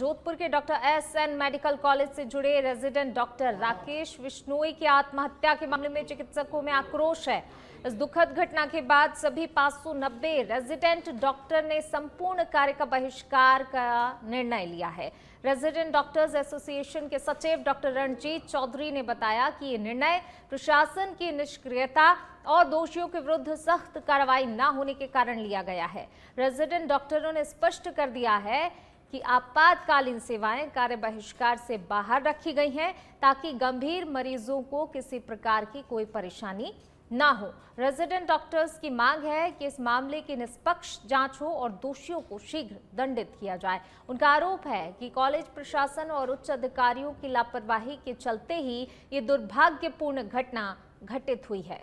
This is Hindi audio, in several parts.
जोधपुर के डॉक्टर एसएन मेडिकल कॉलेज से जुड़े रेजिडेंट डॉक्टर राकेश बिश्नोई की आत्महत्या के मामले में चिकित्सकों में आक्रोश है। इस दुखद घटना के बाद सभी 590 रेजिडेंट डॉक्टर ने संपूर्ण कार्य का बहिष्कार का निर्णय लिया है। रेजिडेंट डॉक्टर्स एसोसिएशन के सचिव डॉक्टर रणजीत चौधरी ने बताया कि ये निर्णय प्रशासन की निष्क्रियता और दोषियों के विरुद्ध सख्त कार्रवाई न होने के कारण लिया गया है। रेजिडेंट डॉक्टरों ने स्पष्ट कर दिया है कि आपातकालीन सेवाएं कार्य बहिष्कार से बाहर रखी गई हैं ताकि गंभीर मरीजों को किसी प्रकार की कोई परेशानी ना हो। रेजिडेंट डॉक्टर्स की मांग है कि इस मामले की निष्पक्ष जांच हो और दोषियों को शीघ्र दंडित किया जाए। उनका आरोप है कि कॉलेज प्रशासन और उच्च अधिकारियों की लापरवाही के चलते ही ये दुर्भाग्यपूर्ण घटना घटित हुई है।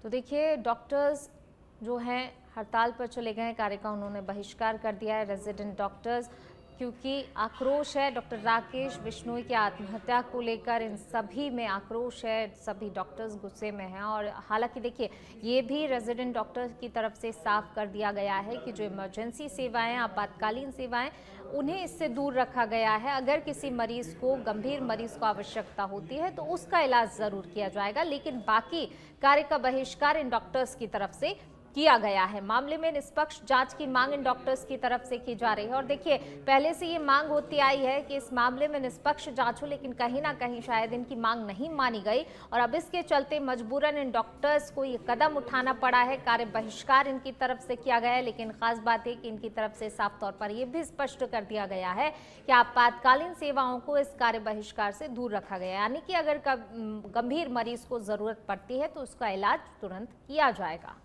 तो देखिए, डॉक्टर्स जो हैं हड़ताल पर चले गए, कार्य का उन्होंने बहिष्कार कर दिया है रेजिडेंट डॉक्टर्स, क्योंकि आक्रोश है। डॉक्टर राकेश बिश्नोई की आत्महत्या को लेकर इन सभी में आक्रोश है, सभी डॉक्टर्स गुस्से में हैं। और हालांकि देखिए, ये भी रेजिडेंट डॉक्टर्स की तरफ से साफ कर दिया गया है कि जो इमरजेंसी सेवाएं, आपातकालीन सेवाएं, उन्हें इससे दूर रखा गया है। अगर किसी मरीज को, गंभीर मरीज को आवश्यकता होती है तो उसका इलाज जरूर किया जाएगा, लेकिन बाकी कार्य का बहिष्कार इन डॉक्टर्स की तरफ से किया गया है। मामले में निष्पक्ष जांच की मांग इन डॉक्टर्स की तरफ से की जा रही है। और देखिए, पहले से ये मांग होती आई है कि इस मामले में निष्पक्ष जांच हो, लेकिन कहीं ना कहीं शायद इनकी मांग नहीं मानी गई और अब इसके चलते मजबूरन इन डॉक्टर्स को ये कदम उठाना पड़ा है। कार्य बहिष्कार इनकी तरफ से किया गया है, लेकिन खास बात है कि इनकी तरफ से साफ तौर पर यह भी स्पष्ट कर दिया गया है कि आपातकालीन सेवाओं को इस कार्य बहिष्कार से दूर रखा गया है, यानी कि अगर गंभीर मरीज को जरूरत पड़ती है तो उसका इलाज तुरंत किया जाएगा।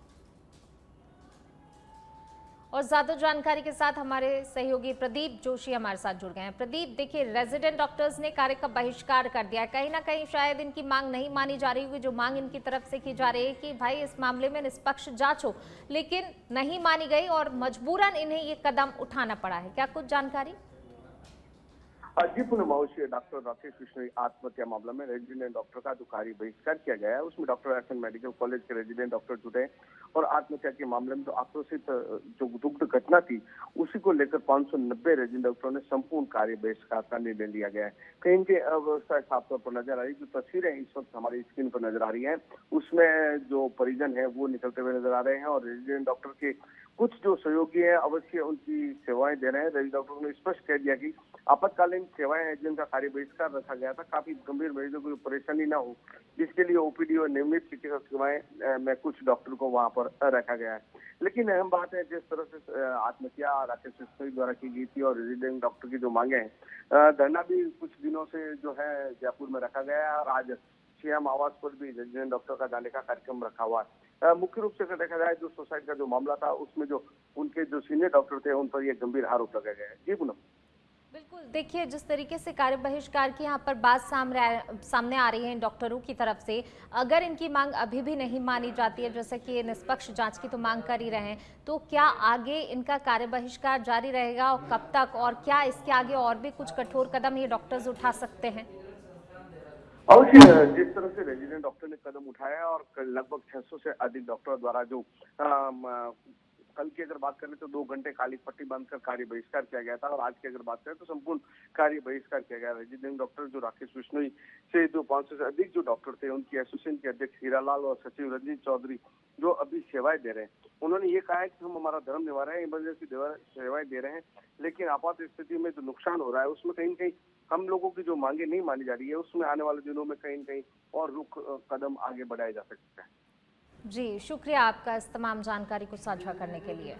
और ज्यादा जानकारी के साथ हमारे सहयोगी प्रदीप जोशी हमारे साथ जुड़ गए हैं। प्रदीप, देखिए, रेजिडेंट डॉक्टर्स ने कार्य का बहिष्कार कर दिया है। कहीं ना कहीं शायद इनकी मांग नहीं मानी जा रही हुई, जो मांग इनकी तरफ से की जा रही है कि भाई इस मामले में निष्पक्ष जांच हो, लेकिन नहीं मानी गई और मजबूरन इन्हें ये कदम उठाना पड़ा है। क्या कुछ जानकारी? जी पुनः महोदय, डॉक्टर राकेश बिश्नोई आत्महत्या मामला में रेजिडेंट डॉक्टर का जो कार्य बहिष्कार किया गया है, उसमें डॉक्टर एसएन मेडिकल कॉलेज के रेजिडेंट डॉक्टर जुटे और आत्महत्या के मामले में जो आक्रोशित जो दुग्ध घटना थी, उसी को लेकर 590 रेजिडेंट डॉक्टरों ने संपूर्ण कार्य बहिष्कार का निर्णय लिया गया है। कहीं इनकी अवस्था साफ तौर पर नजर आ रही, जो तस्वीरें इस वक्त हमारी स्क्रीन पर नजर आ रही है, उसमें जो परिजन है वो निकलते हुए नजर आ रहे हैं और रेजिडेंट डॉक्टर के कुछ जो सहयोगी है अवश्य उनकी सेवाएं दे रहे हैं। रेजिडेंट डॉक्टरों ने स्पष्ट कह दिया कि आपातकालीन सेवाएं हैं जिनका कार्य बहिष्कार रखा गया था, काफी गंभीर मरीजों को परेशानी ना हो, जिसके लिए ओपीडी और नियमित चिकित्सा सेवाएं में कुछ डॉक्टर को वहां पर रखा गया है। लेकिन अहम बात है, जिस तरह से आत्महत्या राकेश बिश्नोई द्वारा की गई थी और रेजिडेंट डॉक्टर की जो मांगे हैं, धरना भी कुछ दिनों से जो है जयपुर में रखा गया है और आज सीएम आवास पर भी रेजिडेंट डॉक्टर का जाने का कार्यक्रम रखा हुआ है। मुख्य रूप से अगर देखा जाए, जो सुसाइड का जो मामला था, उसमें जो उनके जो सीनियर डॉक्टर थे उन पर ये गंभीर आरोप लगाए गए हैं। जी पूनम। बिल्कुल, देखिए, जिस तरीके से कार्य बहिष्कार की यहाँ पर बात सामने आ रही है इन डॉक्टरों की तरफ से, अगर इनकी मांग अभी भी नहीं मानी जाती है, जैसे कि ये निष्पक्ष जांच की तो मांग कर ही रहे हैं, तो क्या आगे इनका कार्य बहिष्कार जारी रहेगा और कब तक, और क्या इसके आगे और भी कुछ कठोर कदम ये डॉक्टर्स उठा सकते हैं? अवश्य, जिस तरह से रेजिडेंट डॉक्टर ने कदम उठाया और लगभग 600 से अधिक डॉक्टर द्वारा जो कल की अगर बात करें तो 2 घंटे काली पट्टी बांधकर कार्य बहिष्कार किया गया था और आज की अगर बात करें तो संपूर्ण कार्य बहिष्कार किया गया। रेजिडेंट डॉक्टर जो राकेश बिश्नोई से जो 500 से अधिक जो डॉक्टर थे, उनकी एसोसिएशन के अध्यक्ष हीरालाल और सचिव रंजीत चौधरी जो अभी सेवाएं दे रहे हैं, उन्होंने ये कहा है कि हम हमारा धर्म निभा रहे हैं, इमरजेंसी सेवाएं दे रहे हैं, लेकिन आपात स्थिति में जो नुकसान हो रहा है उसमें कहीं कहीं हम लोगों की जो मांगे नहीं मानी जा रही है, उसमें आने वाले दिनों में कहीं कहीं और रुख कदम आगे बढ़ाया जा सकता है। जी, शुक्रिया आपका इस तमाम जानकारी को साझा करने के लिए।